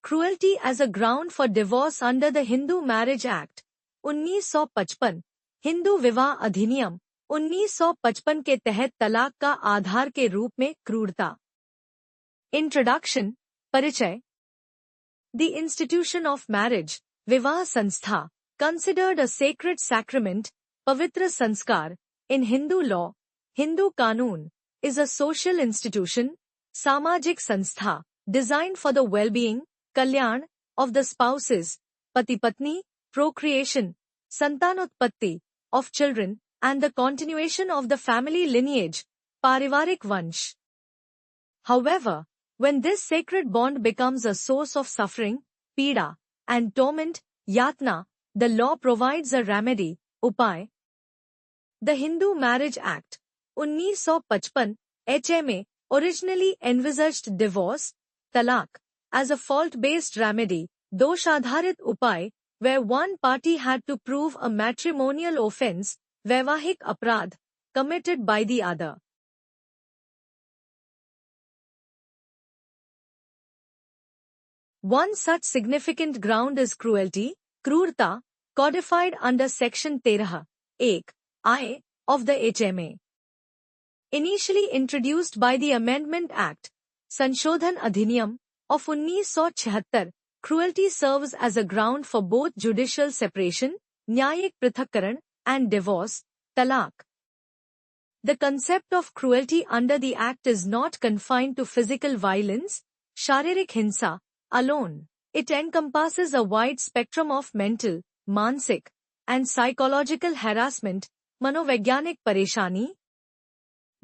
cruelty as a ground for divorce under the Hindu Marriage Act 1955, Hindu विवाह अधिनियम 1955 के तहत तलाक का आधार के रूप में क्रूरता। इंट्रोडक्शन, परिचय। The institution of marriage, विवाह संस्था, considered a sacred sacrament, पवित्र संस्कार, in Hindu law, हिंदू कानून, is a social institution, सामाजिक संस्था, designed for the well-being, Kalyan, of the spouses, पति पत्नी, procreation, संतानोत्पत्ति, of children, and the continuation of the family lineage, पारिवारिक वंश. However, when this sacred bond becomes a source of suffering, पीड़ा, and torment, यातना, the law provides a remedy, उपाय. The Hindu Marriage Act 1955, HMA, originally envisaged divorce, talaq, as a fault-based remedy, दोषाधारित उपाय, where one party had to prove a matrimonial offense, वैवाहिक अपराध, committed by the other. One such significant ground is cruelty, क्रूरता, codified under Section 13(1) of the HMA. Initially introduced by the Amendment Act, संशोधन अधिनियम, of 1976, cruelty serves as a ground for both judicial separation, न्यायिक पृथक्करण, and divorce, talaq. The concept of cruelty under the Act is not confined to physical violence, शारीरिक हिंसा, alone. It encompasses a wide spectrum of mental, मानसिक, and psychological harassment, मनोवैज्ञानिक परेशानी.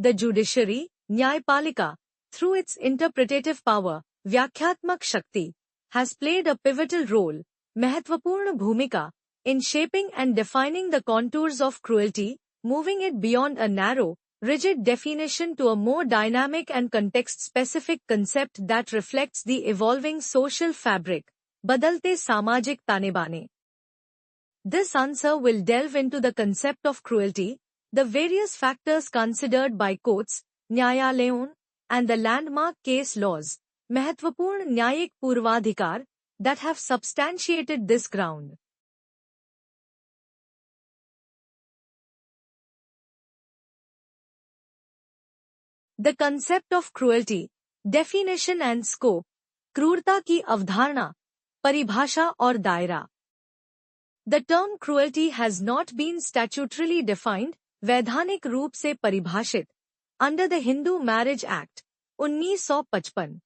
The judiciary, न्यायपालिका, through its interpretative power, व्याख्यात्मक शक्ति, has played a pivotal role, महत्वपूर्ण भूमिका, in shaping and defining the contours of cruelty, moving it beyond a narrow, rigid definition to a more dynamic and context-specific concept that reflects the evolving social fabric, बदलते सामाजिक तानेबाने. This answer will delve into the concept of cruelty, the various factors considered by courts, न्यायालयों, and the landmark case laws, महत्वपूर्ण न्यायिक पूर्वाधिकार, that have substantiated this ground. The concept of cruelty, definition and scope, क्रूरता की अवधारणा, परिभाषा और दायरा. The term cruelty has not been statutorily defined, वैधानिक रूप से परिभाषित, under the Hindu Marriage Act 1955.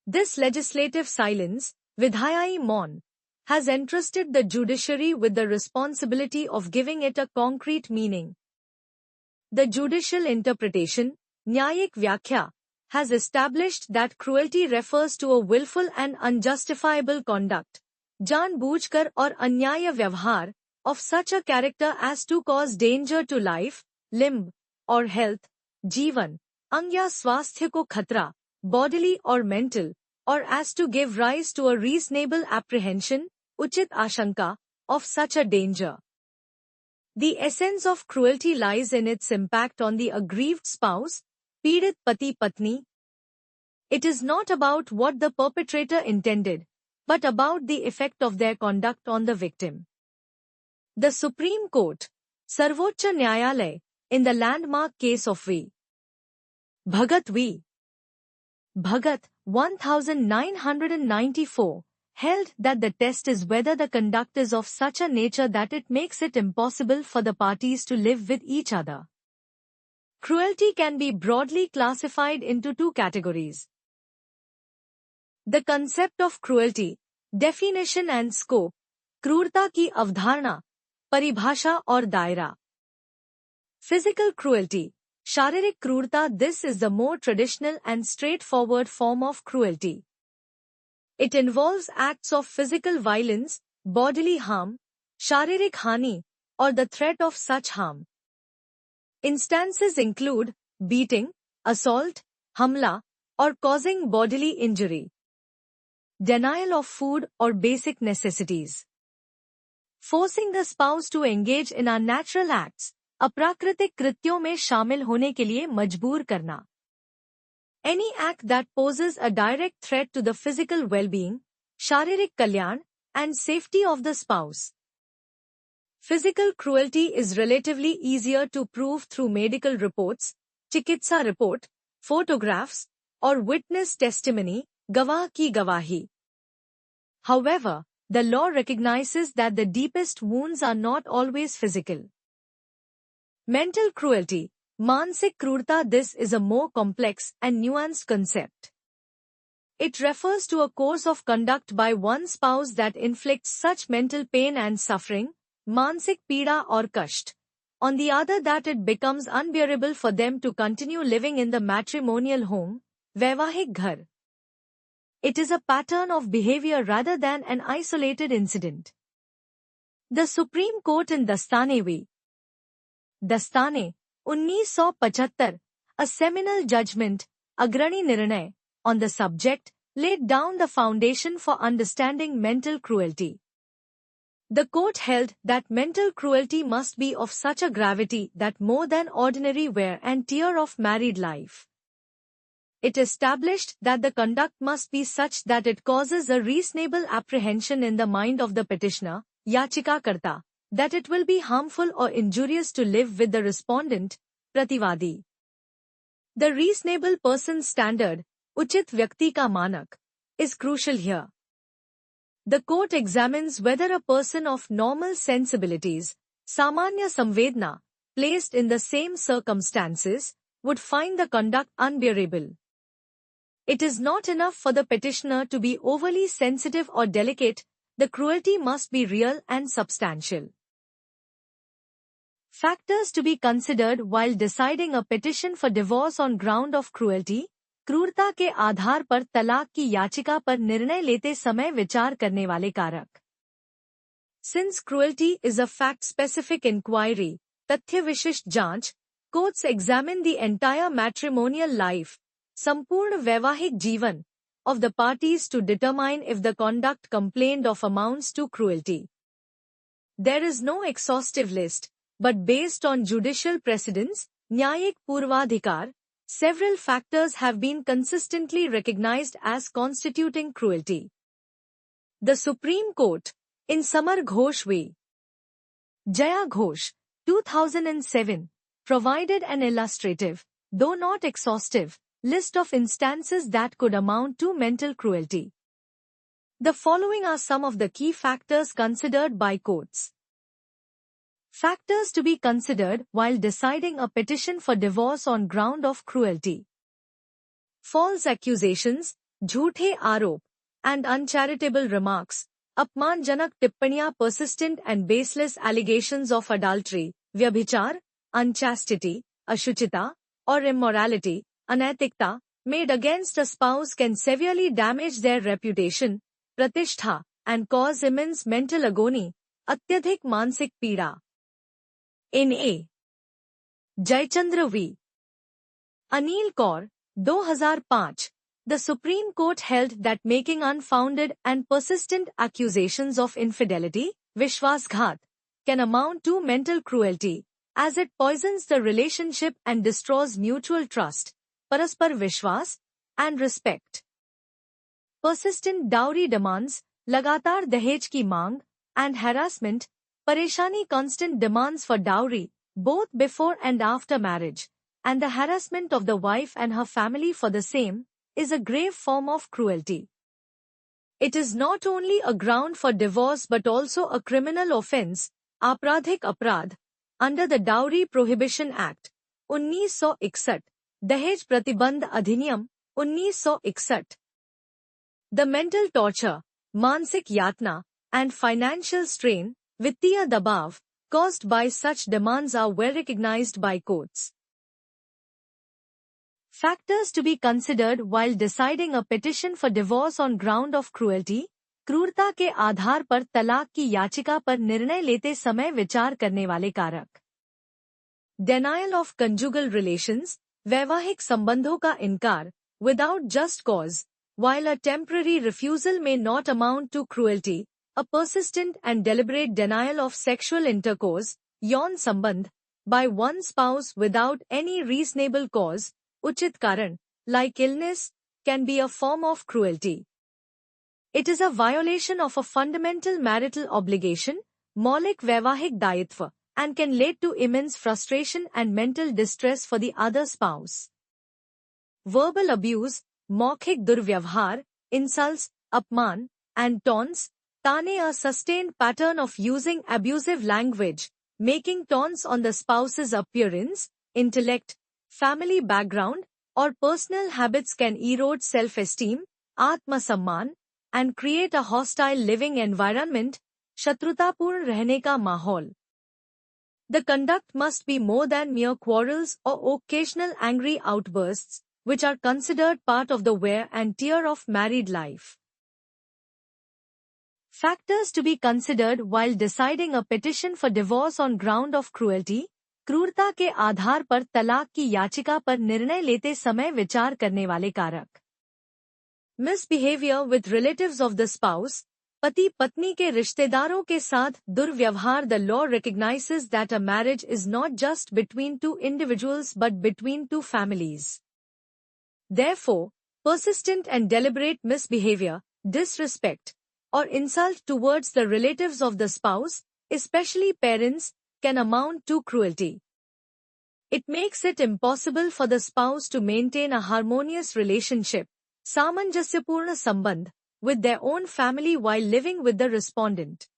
This legislative silence, विधायी मौन, has entrusted the judiciary with the responsibility of giving it a concrete meaning. The judicial interpretation, न्यायिक व्याख्या, has established that cruelty refers to a willful and unjustifiable conduct, जानबूझकर और अन्याय व्यवहार, of such a character as to cause danger to life, limb, or health, जीवन, अंग या स्वास्थ्य को खतरा, bodily or mental, or as to give rise to a reasonable apprehension, उचित आशंका, of such a danger. The essence of cruelty lies in its impact on the aggrieved spouse, पीड़ित पति पत्नी. It is not about what the perpetrator intended, but about the effect of their conduct on the victim. The Supreme Court, सर्वोच्च न्यायालय, in the landmark case of V. Bhagat v. Bhagat, 1994, held that the test is whether the conduct is of such a nature that it makes it impossible for the parties to live with each other. Cruelty can be broadly classified into two categories. The concept of cruelty, definition and scope, क्रूरता की अवधारणा, परिभाषा और दायरा. Physical cruelty, शारीरिक क्रूरता. This is the more traditional and straightforward form of cruelty. It involves acts of physical violence, bodily harm, शारीरिक हानि, or the threat of such harm. Instances include beating, assault, हमला, or causing bodily injury. Denial of food or basic necessities. Forcing the spouse to engage in unnatural acts, अप्राकृतिक कृत्यों में शामिल होने के लिए मजबूर करना. Any act that poses a direct threat to the physical well-being, शारीरिक कल्याण, and safety of the spouse. Physical cruelty is relatively easier to prove through medical reports, चिकित्सा report, photographs, or witness testimony, गवाह की गवाही. However, the law recognizes that the deepest wounds are not always physical. Mental cruelty, मानसिक क्रूरता. This is a more complex and nuanced concept. It refers to a course of conduct by one spouse that inflicts such mental pain and suffering, मानसिक पीड़ा और कष्ट, on the other that it becomes unbearable for them to continue living in the matrimonial home, वैवाहिक घर. It is a pattern of behavior rather than an isolated incident. The Supreme Court in Dastane v. Dastane, 1975, a seminal judgment, अग्रणी निर्णय, on the subject, laid down the foundation for understanding mental cruelty. The court held that mental cruelty must be of such a gravity that more than ordinary wear and tear of married life. It established that the conduct must be such that it causes a reasonable apprehension in the mind of the petitioner, याचिकाकर्ता, that it will be harmful or injurious to live with the respondent, प्रतिवादी. The reasonable person standard, उचित व्यक्ति का मानक, is crucial here. The court examines whether a person of normal sensibilities, सामान्य संवेदना, placed in the same circumstances, would find the conduct unbearable. It is not enough for the petitioner to be overly sensitive or delicate, the cruelty must be real and substantial. Factors to be considered while deciding a petition for divorce on ground of cruelty. क्रूरता के आधार पर तलाक की याचिका पर निर्णय लेते समय विचार करने वाले कारक. Since cruelty is a fact-specific inquiry, तथ्य विशिष्ट जांच, courts examine the entire matrimonial life, संपूर्ण वैवाहिक जीवन, of the parties to determine if the conduct complained of amounts to cruelty. There is no exhaustive list, but based on judicial precedents, न्यायिक पूर्वाधिकार, several factors have been consistently recognized as constituting cruelty. The Supreme Court, in Samar Ghosh v. Jaya Ghosh, 2007, provided an illustrative, though not exhaustive, list of instances that could amount to mental cruelty. The following are some of the key factors considered by courts. Factors to be considered while deciding a petition for divorce on ground of cruelty. False accusations, झूठे आरोप, and uncharitable remarks, अपमानजनक टिप्पणियां, persistent and baseless allegations of adultery, व्यभिचार, unchastity, अशुचिता, or immorality, अनैतिकता, made against a spouse can severely damage their reputation, प्रतिष्ठा, and cause immense mental agony, अत्यधिक मानसिक पीड़ा. In A. Jayachandra v. Anil Kaur, 2005, the Supreme Court held that making unfounded and persistent accusations of infidelity, vishwasghat, can amount to mental cruelty, as it poisons the relationship and destroys mutual trust, paraspar vishwas, and respect. Persistent dowry demands, लगातार दहेज की मांग, and harassment, परेशानी, constant demands for dowry, both before and after marriage, and the harassment of the wife and her family for the same, is a grave form of cruelty. It is not only a ground for divorce but also a criminal offence, आपराधिक अपराध, under the Dowry Prohibition Act, 1961, दहेज प्रतिबंध अधिनियम, 1961. The mental torture, मानसिक यातना, and financial strain, वित्तीय दबाव, caused by such demands are well recognized by courts. Factors to be considered while deciding a petition for divorce on ground of cruelty. क्रूरता के आधार पर तलाक की याचिका पर निर्णय लेते समय विचार करने वाले कारक. Denial of conjugal relations, वैवाहिक संबंधों का इनकार, without just cause, while a temporary refusal may not amount to cruelty. A persistent and deliberate denial of sexual intercourse, यौन संबंध, by one spouse without any reasonable cause, उचित कारण, like illness, can be a form of cruelty. It is a violation of a fundamental marital obligation, मौलिक वैवाहिक दायित्व, and can lead to immense frustration and mental distress for the other spouse. Verbal abuse, मौखिक दुर्व्यवहार, insults, अपमान, and taunts, ताने a sustained pattern of using abusive language, making taunts on the spouse's appearance, intellect, family background, or personal habits can erode self-esteem, आत्मसम्मान, and create a hostile living environment, शत्रुतापूर्ण रहने का माहौल. The conduct must be more than mere quarrels or occasional angry outbursts, which are considered part of the wear and tear of married life. Factors to be considered while deciding a petition for divorce on ground of cruelty. क्रूरता के आधार पर तलाक की याचिका पर निर्णय लेते समय विचार करने वाले कारक. Misbehavior with relatives of the spouse. पति पत्नी के रिश्तेदारों के साथ दुर्व्यवहार. The law recognizes that a marriage is not just between two individuals but between two families. Therefore, persistent and deliberate misbehavior, disrespect, or insult towards the relatives of the spouse, especially parents, can amount to cruelty. It makes it impossible for the spouse to maintain a harmonious relationship, सामंजस्यपूर्ण संबंध, with their own family while living with the respondent.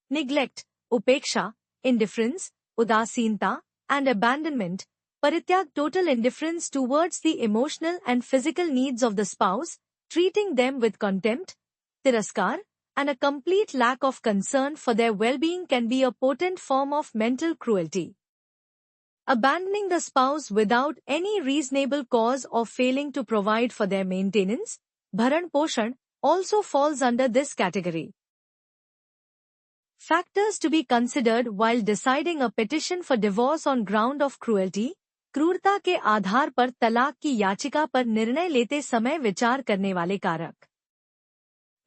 Neglect, उपेक्षा, indifference, उदासीनता, and abandonment, परित्याग, total indifference towards the emotional and physical needs of the spouse, treating them with contempt, तिरस्कार, and a complete lack of concern for their well-being can be a potent form of mental cruelty. Abandoning the spouse without any reasonable cause or failing to provide for their maintenance, भरण पोषण, also falls under this category. Factors to be considered while deciding a petition for divorce on ground of cruelty. क्रूरता के आधार पर तलाक की याचिका पर निर्णय लेते समय विचार करने वाले कारक.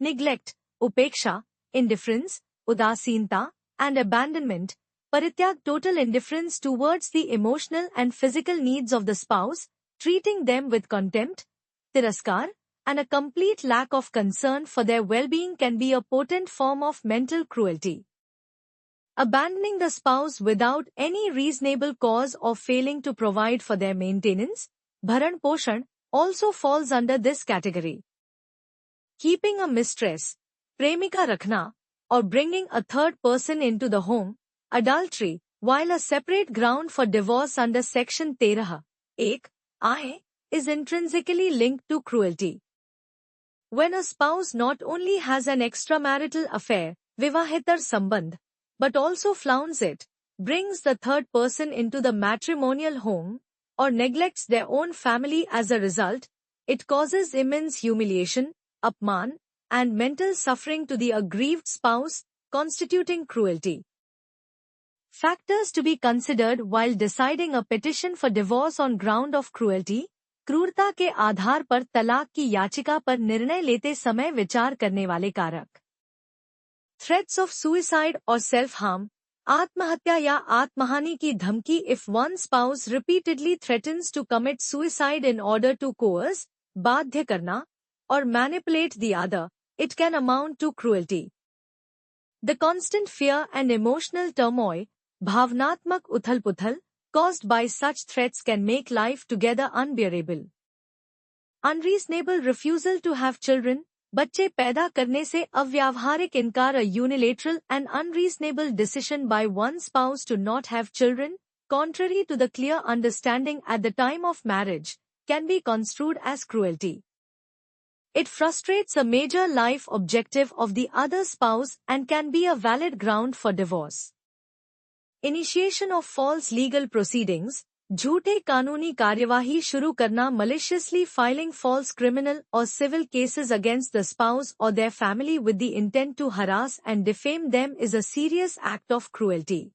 Neglect, उपेक्षा, indifference, उदासीनता, and abandonment, परित्याग, total indifference towards the emotional and physical needs of the spouse, treating them with contempt, तिरस्कार, and a complete lack of concern for their well-being can be a potent form of mental cruelty. Abandoning the spouse without any reasonable cause or failing to provide for their maintenance, भरण पोषण, also falls under this category. Keeping a mistress, प्रेमिका रखना, or bringing a third person into the home, adultery, while a separate ground for divorce under section 13, 1, is intrinsically linked to cruelty. When a spouse not only has an extramarital affair, vivahetar sambandh, but also flaunts it, brings the third person into the matrimonial home, or neglects their own family as a result, it causes immense humiliation, apman, and mental suffering to the aggrieved spouse, constituting cruelty. Factors to be considered while deciding a petition for divorce on ground of cruelty. क्रूरता के आधार पर तलाक की याचिका पर निर्णय लेते समय विचार करने वाले कारक. Threats of suicide or self-harm, आत्महत्या या आत्महानि की धमकी. If one spouse repeatedly threatens to commit suicide in order to coerce, बाध्य करना, or manipulate the other, it can amount to cruelty. The constant fear and emotional turmoil, भावनात्मक उथल-पुथल, caused by such threats can make life together unbearable. Unreasonable refusal to have children, बच्चे पैदा करने से अव्यावहारिक इनकार. A unilateral and unreasonable decision by one spouse to not have children, contrary to the clear understanding at the time of marriage, can be construed as cruelty. It frustrates a major life objective of the other spouse and can be a valid ground for divorce. Initiation of false legal proceedings, झूठे कानूनी कार्यवाही शुरू करना. Maliciously filing false criminal or civil cases against the spouse or their family with the intent to harass and defame them is a serious act of cruelty.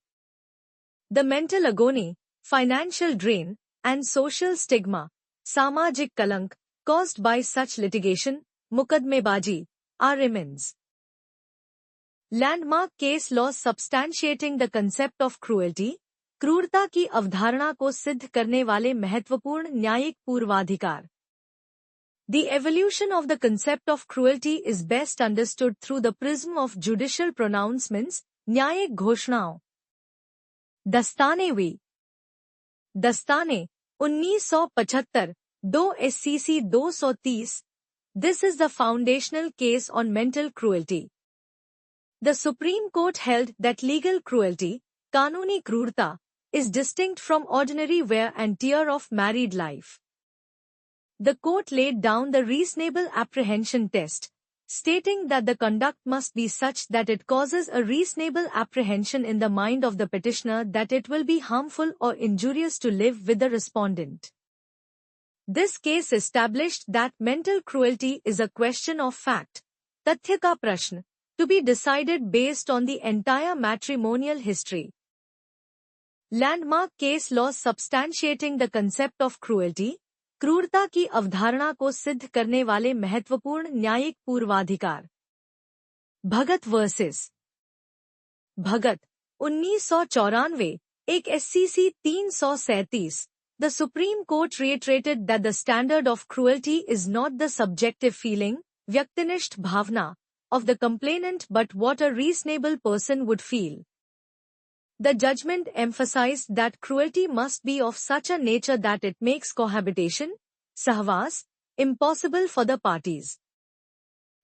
The mental agony, financial drain, and social stigma, सामाजिक कलंक, caused by such litigation, मुकदमेबाजी, are immense. Landmark case law substantiating the concept of cruelty. क्रूरता की अवधारणा को सिद्ध करने वाले महत्वपूर्ण न्यायिक पूर्वाधिकार. The evolution of the concept of cruelty is best understood through the prism of judicial pronouncements, न्यायिक घोषणाओं. दस्ताने दस्ताने 1975 2 SCC 230. This is the foundational case on mental cruelty. The Supreme Court held that legal cruelty, कानूनी क्रूरता, is distinct from ordinary wear and tear of married life. The court laid down the reasonable apprehension test, stating that the conduct must be such that it causes a reasonable apprehension in the mind of the petitioner that it will be harmful or injurious to live with the respondent. This case established that mental cruelty is a question of fact, तथ्य का प्रश्न, to be decided based on the entire matrimonial history. Landmark case law substantiating the concept of cruelty, क्रूरता की अवधारणा को सिद्ध करने वाले महत्वपूर्ण न्यायिक पूर्वाधिकार. भगत वर्सेस भगत 1994 एक SCC 337. The Supreme Court reiterated that the standard of cruelty is not the subjective feeling, व्यक्तिनिष्ठ Bhavna, of the complainant but what a reasonable person would feel. The judgment emphasized that cruelty must be of such a nature that it makes cohabitation, सहवास, impossible for the parties.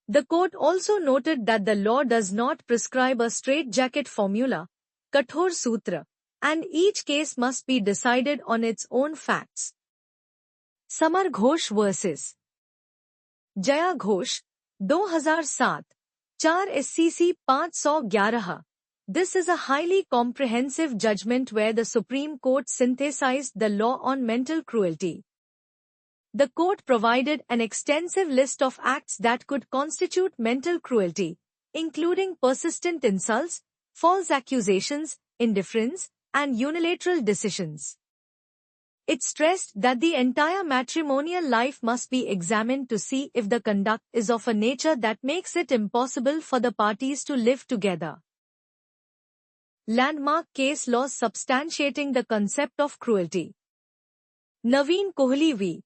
The court also noted that the law does not prescribe a straitjacket formula, कठोर सूत्र, and each case must be decided on its own facts. Summer Ghosh versus Jaya Ghosh 2007 4 SCC 511. This is a highly comprehensive judgment where the Supreme Court synthesized the law on mental cruelty. The court provided an extensive list of acts that could constitute mental cruelty, including persistent insults, false accusations, indifference, and unilateral decisions. It stressed that the entire matrimonial life must be examined to see if the conduct is of a nature that makes it impossible for the parties to live together. Landmark case law substantiating the concept of cruelty. Naveen Kohli v.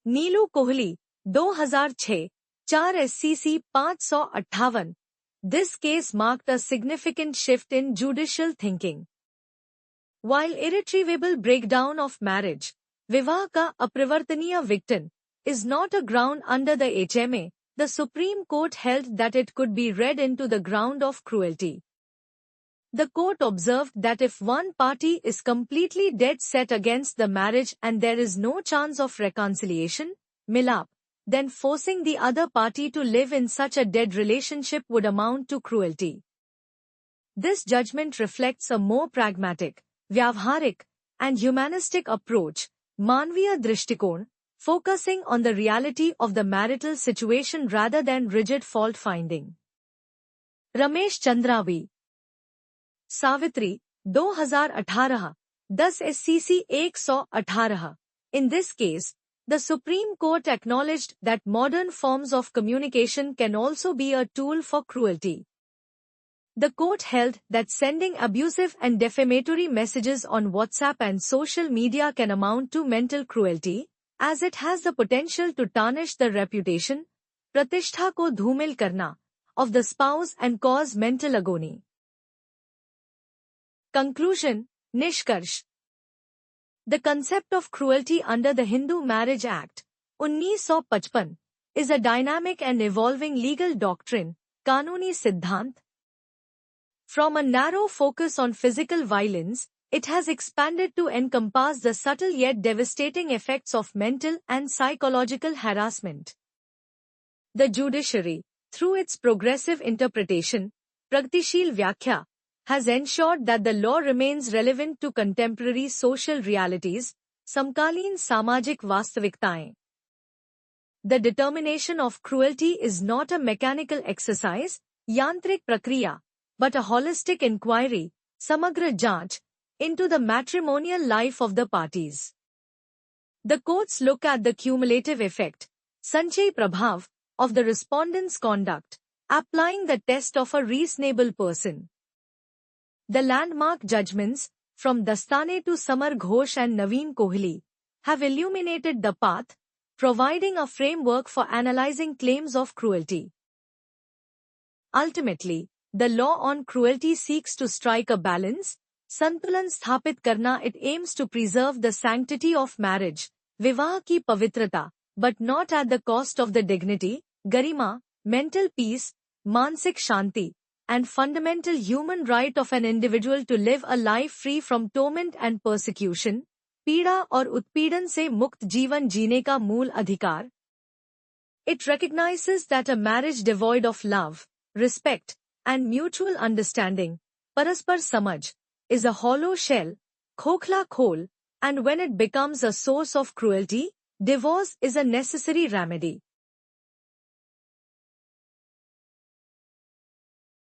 Neelu Kohli 2006 4 SCC 558. This case marked a significant shift in judicial thinking. While irretrievable breakdown of marriage, विवाह का अप्रवर्तनीय विघटन, is not a ground under the HMA, the Supreme Court held that it could be read into the ground of cruelty. The court observed that if one party is completely dead set against the marriage and there is no chance of reconciliation, milap, then forcing the other party to live in such a dead relationship would amount to cruelty. This judgment reflects a more pragmatic, vyavharik, and humanistic approach, मानवीय दृष्टिकोण, focusing on the reality of the marital situation rather than rigid fault-finding. Ramesh चंद्रावी Savitri 2018 10 SCC 118. In this case, the Supreme Court acknowledged that modern forms of communication can also be a tool for cruelty. The court held that sending abusive and defamatory messages on WhatsApp and social media can amount to mental cruelty, as it has the potential to tarnish the reputation, pratishtha ko dhumil karna, of the spouse and cause mental agony. Conclusion, निष्कर्ष. The concept of cruelty under the Hindu Marriage Act, 1955, is a dynamic and evolving legal doctrine, कानूनी सिद्धांत. From a narrow focus on physical violence, it has expanded to encompass the subtle yet devastating effects of mental and psychological harassment. The judiciary, through its progressive interpretation, प्रगतिशील व्याख्या, has ensured that the law remains relevant to contemporary social realities, समकालीन सामाजिक वास्तविकताएं. The determination of cruelty is not a mechanical exercise, यांत्रिक प्रक्रिया, but a holistic inquiry, समग्र जांच, into the matrimonial life of the parties. The courts look at the cumulative effect, संचयी प्रभाव, of the respondent's conduct, applying the test of a reasonable person. The landmark judgments, from Dastane to Samar Ghosh and Naveen Kohli, have illuminated the path, providing a framework for analyzing claims of cruelty. Ultimately, the law on cruelty seeks to strike a balance, संतुलन स्थापित करना. It aims to preserve the sanctity of marriage, विवाह की पवित्रता, but not at the cost of the dignity, Garima, mental peace, मानसिक शांति, and fundamental human right of an individual to live a life free from torment and persecution, पीड़ा और उत्पीड़न से मुक्त जीवन जीने का मूल अधिकार. It recognizes that a marriage devoid of love, respect, and mutual understanding, परस्पर समझ, is a hollow shell, खोखला खोल, and when it becomes a source of cruelty, divorce is a necessary remedy.